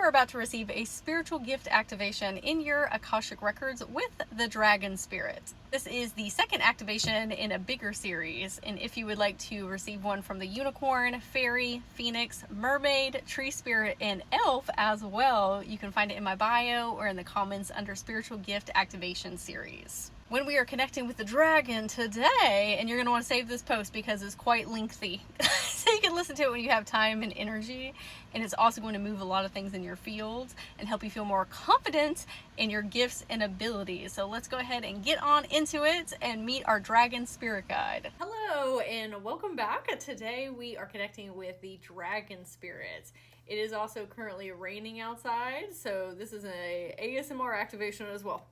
are about to receive a spiritual gift activation in your Akashic Records with the Dragon Spirit. This is the second activation in a bigger series, and if you would like to receive one from the Unicorn, Fairy, Phoenix, Mermaid, Tree Spirit, and Elf as well, you can find it in my bio or in the comments under Spiritual Gift Activation Series. When we are connecting with the dragon today, and you're going to want to save this post because it's quite lengthy, so you can listen to it when you have time and energy, and it's also going to move a lot of things in your field and help you feel more confident in your gifts and abilities. So let's go ahead and get on into it and meet our dragon spirit guide. Hello and welcome back. Today we are connecting with the dragon spirit. It is also currently raining outside, so this is an ASMR activation as well.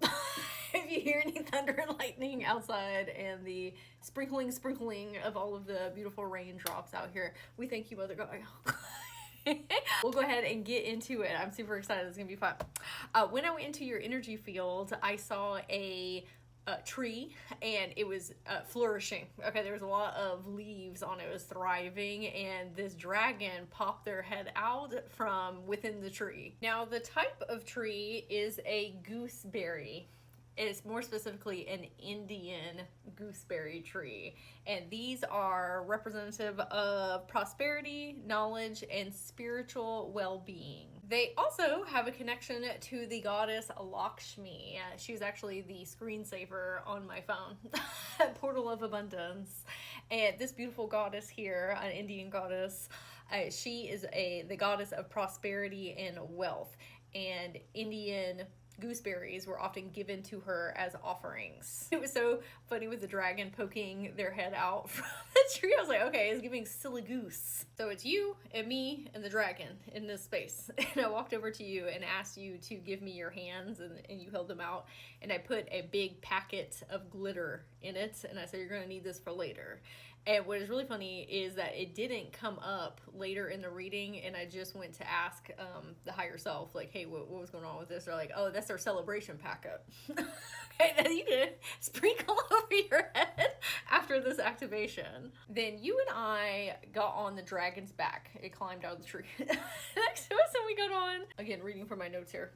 If you hear any thunder and lightning outside and the sprinkling of all of the beautiful raindrops out here, we thank you, Mother God. We'll go ahead and get into it. I'm super excited. It's gonna be fun. When I went into your energy field, I saw a tree, and it was flourishing. Okay, there was a lot of leaves on it. It was thriving, and this dragon popped their head out from within the tree. Now, the type of tree is a gooseberry. It's more specifically an Indian gooseberry tree, and these are representative of prosperity, knowledge, and spiritual well-being. They also have a connection to the goddess Lakshmi. She's actually the screensaver on my phone. Portal of abundance. And this beautiful goddess here, an Indian goddess, she is the goddess of prosperity and wealth, and Indian gooseberries were often given to her as offerings. It was so funny with the dragon poking their head out from the tree. I was like, okay, it's giving silly goose. So it's you and me and the dragon in this space. And I walked over to you and asked you to give me your hands, and you held them out. And I put a big packet of glitter in it, and I said, you're gonna need this for later. And what is really funny is that it didn't come up later in the reading, and I just went to ask the higher self, like, hey, what was going on with this? They're like, oh, that's our celebration packet. Okay, then you can sprinkle over your head after this activation. Then you and I got on the dragon's back. It climbed out of the tree next to us, and we got on, again, reading from my notes here.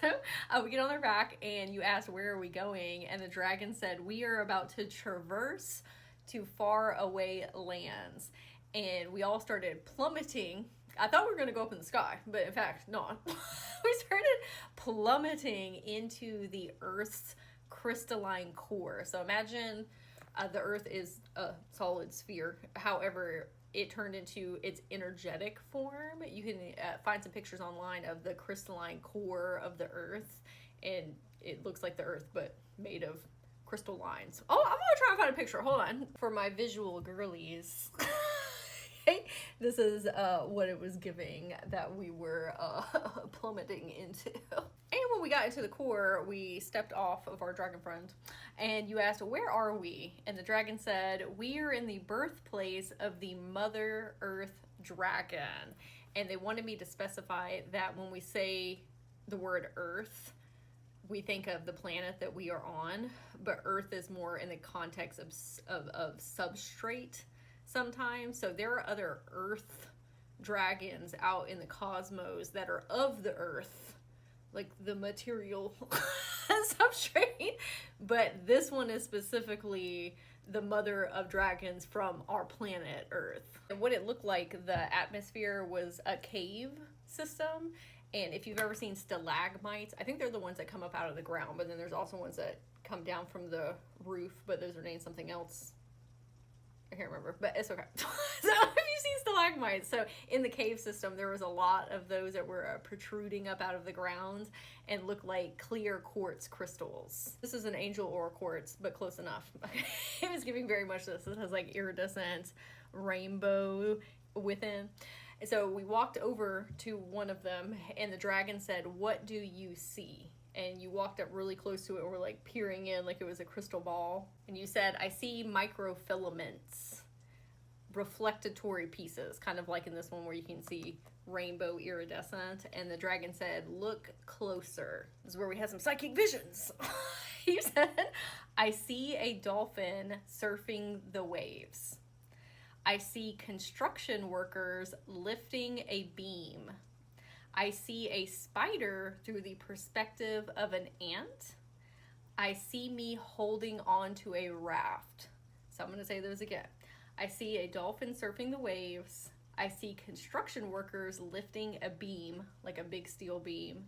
So we get on their back, and you asked, where are we going? And the dragon said, we are about to traverse to far away lands. And we all started plummeting. I thought we were going to go up in the sky, but in fact not. We started plummeting into the Earth's crystalline core. So imagine the Earth is a solid sphere. However, it turned into its energetic form. You can find some pictures online of the crystalline core of the Earth, and it looks like the Earth but made of crystal lines. Oh, I'm gonna try and find a picture. Hold on. For my visual girlies. This is what it was giving that we were plummeting into. And when we got into the core, we stepped off of our dragon friend, and you asked, where are we? And the dragon said, we are in the birthplace of the Mother Earth dragon. And they wanted me to specify that when we say the word Earth, we think of the planet that we are on, but Earth is more in the context of substrate sometimes. So there are other Earth dragons out in the cosmos that are of the Earth, like the material substrate, but this one is specifically the mother of dragons from our planet Earth. And what it looked like, the atmosphere was a cave system. And if you've ever seen stalagmites, I think they're the ones that come up out of the ground, but then there's also ones that come down from the roof, but those are named something else. I can't remember, but it's okay. So if you've seen stalagmites, so in the cave system, there was a lot of those that were protruding up out of the ground and looked like clear quartz crystals. This is an angel ore quartz, but close enough. It was giving very much this. It has like iridescent rainbow within. So we walked over to one of them, and the dragon said, what do you see? And you walked up really close to it, and we're like peering in like it was a crystal ball. And you said, I see microfilaments, reflectatory pieces, kind of like in this one where you can see rainbow iridescent. And the dragon said, look closer. This is where we had some psychic visions. You said, I see a dolphin surfing the waves. I see construction workers lifting a beam. I see a spider through the perspective of an ant. I see me holding on to a raft. So I'm going to say those again. I see a dolphin surfing the waves. I see construction workers lifting a beam, like a big steel beam.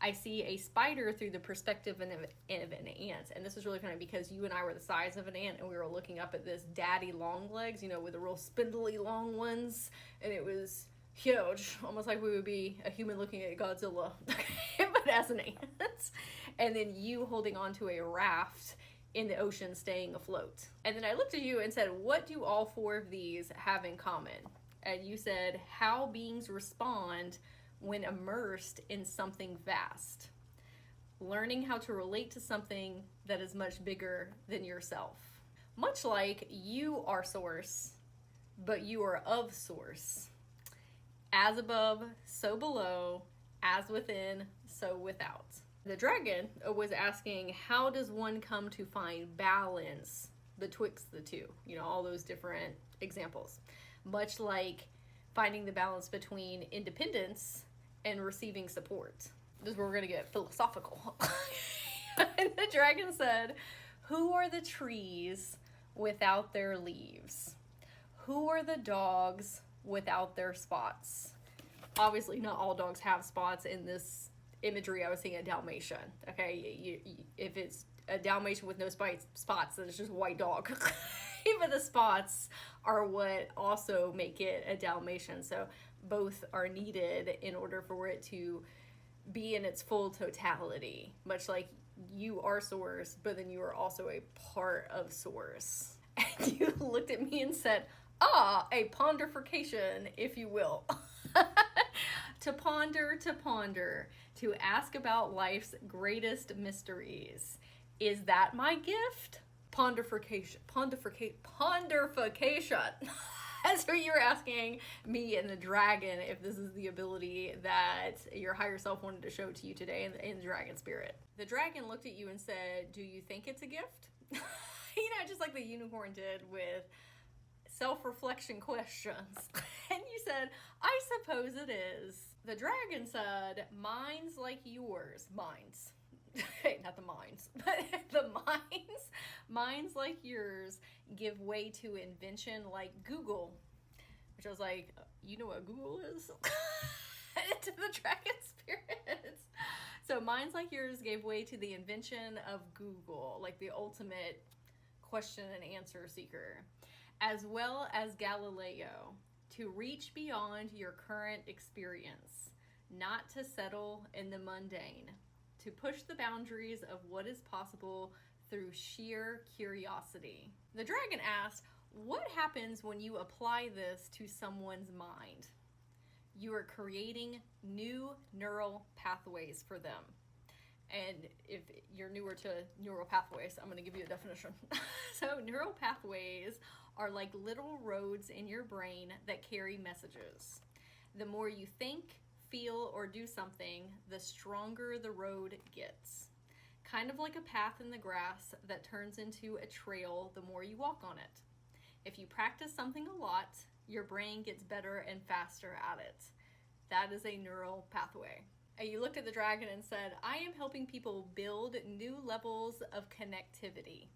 I see a spider through the perspective of an ant. And this is really funny because you and I were the size of an ant and we were looking up at this daddy long legs, you know, with the real spindly long ones. And it was huge, almost like we would be a human looking at Godzilla, but as an ant. And then you holding onto a raft in the ocean, staying afloat. And then I looked at you and said, what do all four of these have in common? And you said, how beings respond when immersed in something vast. Learning how to relate to something that is much bigger than yourself. Much like you are source, but you are of source. As above, so below, as within, so without. The dragon was asking, how does one come to find balance betwixt the two? You know, all those different examples. Much like finding the balance between independence and receiving support. This is where we're going to get philosophical. And the dragon said, who are the trees without their leaves? Who are the dogs without their spots? Obviously, not all dogs have spots. In this imagery, I was seeing a Dalmatian. Okay, if it's a Dalmatian with no spots, then it's just a white dog. But the spots are what also make it a Dalmatian. So both are needed in order for it to be in its full totality. Much like you are source, but then you are also a part of source. And you looked at me and said, a ponderification, if you will. To ponder, to ask about life's greatest mysteries. Is that my gift? Ponderification. That's what you're asking me and the dragon, if this is the ability that your higher self wanted to show to you today in the dragon spirit. The dragon looked at you and said, do you think it's a gift? You know, just like the unicorn did with self-reflection questions. And you said, I suppose it is. The dragon said, minds like yours, minds. Not the minds, but the minds like yours give way to invention like Google, which I was like, you know what Google is? To the dragon spirits. So minds like yours gave way to the invention of Google, like the ultimate question and answer seeker, as well as Galileo, to reach beyond your current experience, not to settle in the mundane, to push the boundaries of what is possible through sheer curiosity. The dragon asked, what happens when you apply this to someone's mind? You are creating new neural pathways for them. And if you're newer to neural pathways, I'm going to give you a definition. So neural pathways are like little roads in your brain that carry messages. The more you think, feel, or do something, the stronger the road gets. Kind of like a path in the grass that turns into a trail the more you walk on it. If you practice something a lot, your brain gets better and faster at it. That is a neural pathway. And you looked at the dragon and said, I am helping people build new levels of connectivity.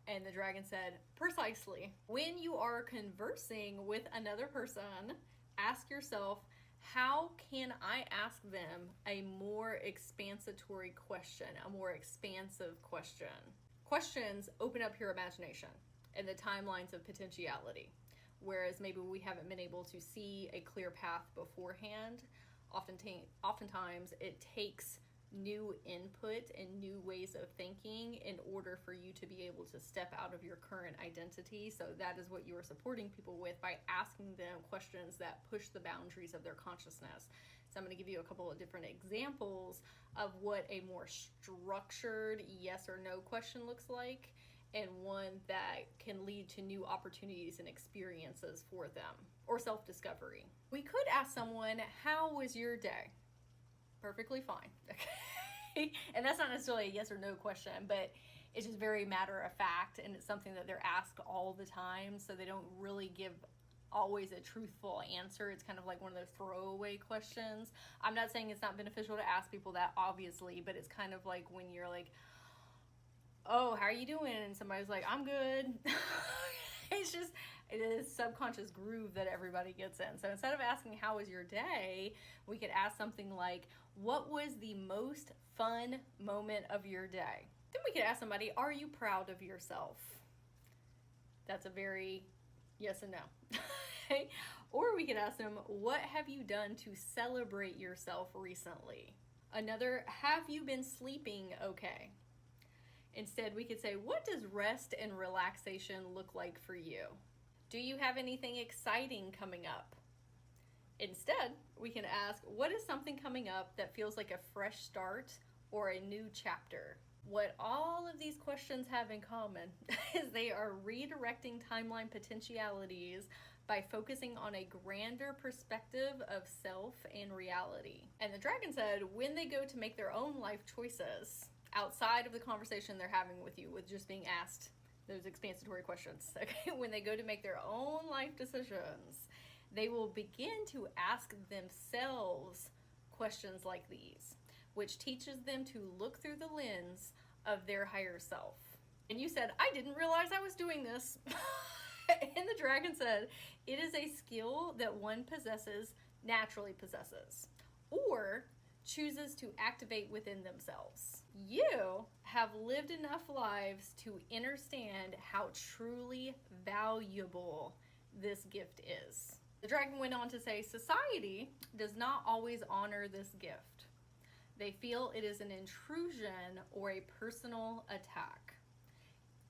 And the dragon said, precisely. When you are conversing with another person, ask yourself, how can I ask them a more expansive question, a more expansive question? Questions open up your imagination and the timelines of potentiality. Whereas maybe we haven't been able to see a clear path beforehand. Oftentimes it takes new input and new ways of thinking in order for you to be able to step out of your current identity. So that is what you are supporting people with by asking them questions that push the boundaries of their consciousness. So I'm going to give you a couple of different examples of what a more structured yes or no question looks like, and one that can lead to new opportunities and experiences for them, or self-discovery. We could ask someone, how was your day? Perfectly fine. Okay. And that's not necessarily a yes or no question, but it's just very matter of fact, and it's something that they're asked all the time, so they don't really give always a truthful answer. It's kind of like one of those throwaway questions. I'm not saying it's not beneficial to ask people that, obviously, but it's kind of like when you're like, oh, how are you doing? And somebody's like, I'm good. It's just, it is subconscious groove that everybody gets in. So instead of asking, how was your day? We could ask something like, what was the most fun moment of your day? Then we could ask somebody, are you proud of yourself? That's a very yes and no. Or we could ask them, what have you done to celebrate yourself recently? Another, have you been sleeping okay? Instead, we could say, what does rest and relaxation look like for you? Do you have anything exciting coming up? Instead, we can ask, what is something coming up that feels like a fresh start or a new chapter? What all of these questions have in common is they are redirecting timeline potentialities by focusing on a grander perspective of self and reality. And the dragon said, when they go to make their own life choices, outside of the conversation they're having with you, with just being asked those expansatory questions, okay, when they go to make their own life decisions, they will begin to ask themselves questions like these, which teaches them to look through the lens of their higher self. And you said, I didn't realize I was doing this. And the dragon said, it is a skill that one naturally possesses, or chooses to activate within themselves. You have lived enough lives to understand how truly valuable this gift is. The dragon went on to say, society does not always honor this gift. They feel it is an intrusion or a personal attack.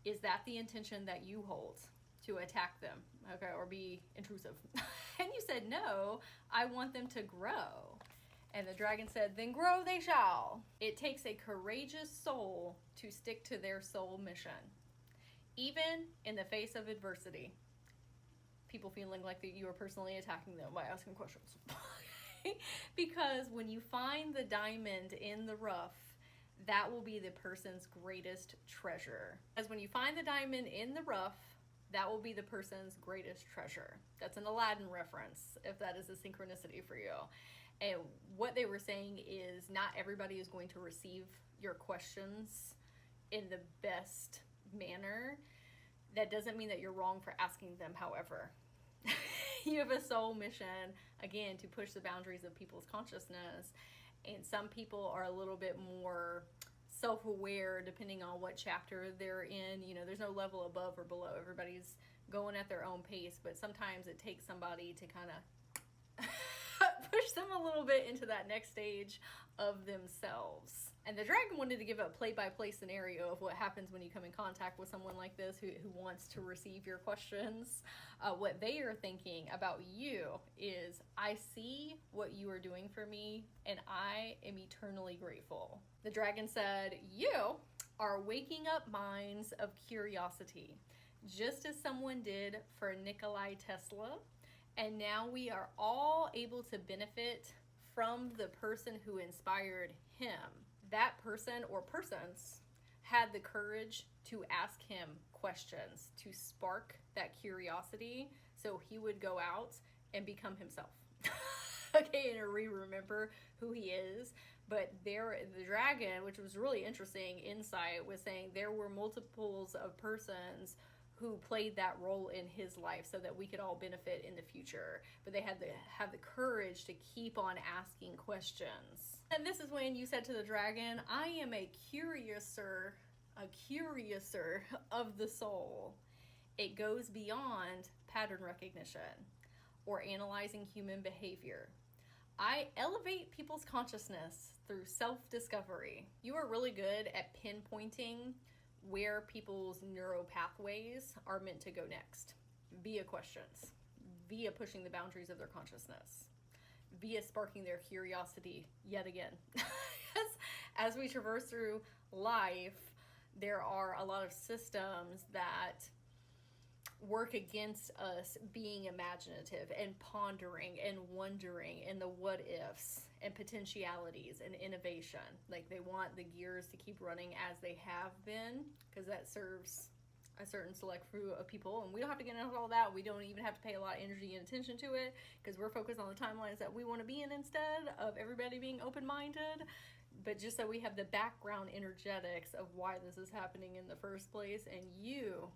Is that the intention that you hold? To attack them, okay, or be intrusive? And you said, no, I want them to grow. And the dragon said, then grow they shall. It takes a courageous soul to stick to their soul mission, even in the face of adversity. People feeling like that you are personally attacking them by asking questions. Because when you find the diamond in the rough, that will be the person's greatest treasure. As when you find the diamond in the rough, that will be the person's greatest treasure. That's an Aladdin reference, if that is a synchronicity for you. And what they were saying is not everybody is going to receive your questions in the best manner. That doesn't mean that you're wrong for asking them, however. You have a soul mission, again, to push the boundaries of people's consciousness. And some people are a little bit more self-aware depending on what chapter they're in. You know, there's no level above or below. Everybody's going at their own pace, but sometimes it takes somebody to kind of push them a little bit into that next stage of themselves. And the dragon wanted to give a play-by-play scenario of what happens when you come in contact with someone like this who wants to receive your questions. What they are thinking about you is, I see what you are doing for me, and I am eternally grateful. The dragon said, you are waking up minds of curiosity, just as someone did for Nikola Tesla. And now we are all able to benefit from the person who inspired him. That person or persons had the courage to ask him questions, to spark that curiosity so he would go out and become himself. Okay, and remember who he is. But the dragon, which was really interesting insight, was saying there were multiples of persons who played that role in his life so that we could all benefit in the future. But they had to have the courage to keep on asking questions. And this is when you said to the dragon, I am a curiouser of the soul. It goes beyond pattern recognition or analyzing human behavior. I elevate people's consciousness through self-discovery. You are really good at pinpointing where people's neural pathways are meant to go next, via questions, via pushing the boundaries of their consciousness, via sparking their curiosity yet again. As we traverse through life, there are a lot of systems that work against us being imaginative and pondering and wondering and the what ifs and potentialities and innovation. Like, they want the gears to keep running as they have been because that serves a certain select few of people, and we don't have to get into all that. We don't even have to pay a lot of energy and attention to it, because we're focused on the timelines that we want to be in instead of everybody being open-minded. But just so we have the background energetics of why this is happening in the first place, and you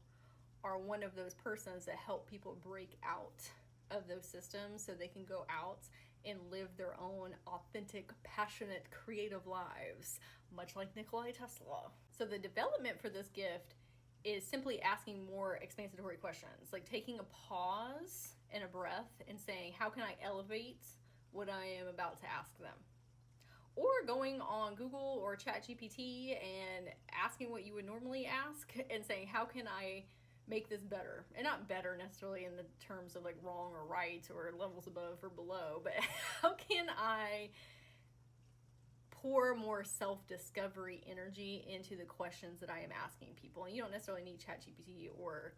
are one of those persons that help people break out of those systems so they can go out and live their own authentic, passionate, creative lives, much like Nikola Tesla. So the development for this gift is simply asking more expansory questions, like taking a pause and a breath and saying, how can I elevate what I am about to ask them? Or going on Google or ChatGPT and asking what you would normally ask and saying, how can I make this better? And not better necessarily in the terms of like wrong or right or levels above or below, but how can I pour more self-discovery energy into the questions that I am asking people? And you don't necessarily need ChatGPT or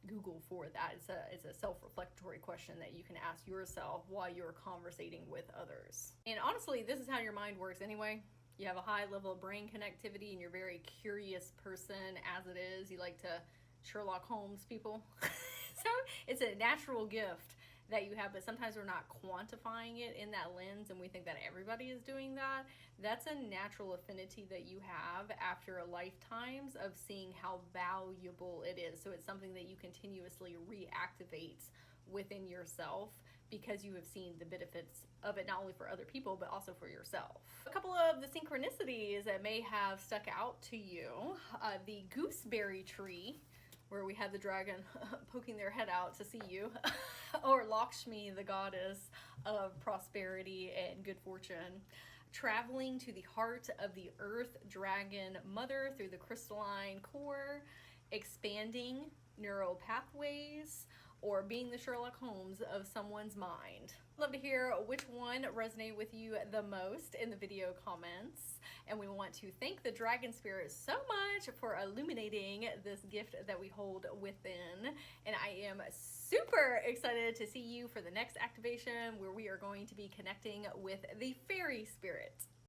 Google for that. It's a self-reflectory question that you can ask yourself while you're conversating with others. And honestly, this is how your mind works anyway. You have a high level of brain connectivity and you're a very curious person as it is. You like to Sherlock Holmes people. So it's a natural gift that you have, but sometimes we're not quantifying it in that lens and we think that everybody is doing that. That's a natural affinity that you have after a lifetimes of seeing how valuable it is. So it's something that you continuously reactivate within yourself because you have seen the benefits of it, not only for other people, but also for yourself. A couple of the synchronicities that may have stuck out to you, the gooseberry tree, where we had the dragon poking their head out to see you, or Lakshmi, the goddess of prosperity and good fortune, traveling to the heart of the earth dragon mother through the crystalline core, expanding neural pathways, or being the Sherlock Holmes of someone's mind. Love to hear which one resonated with you the most in the video comments. And we want to thank the Dragon Spirit so much for illuminating this gift that we hold within. And I am super excited to see you for the next activation where we are going to be connecting with the Fairy Spirit.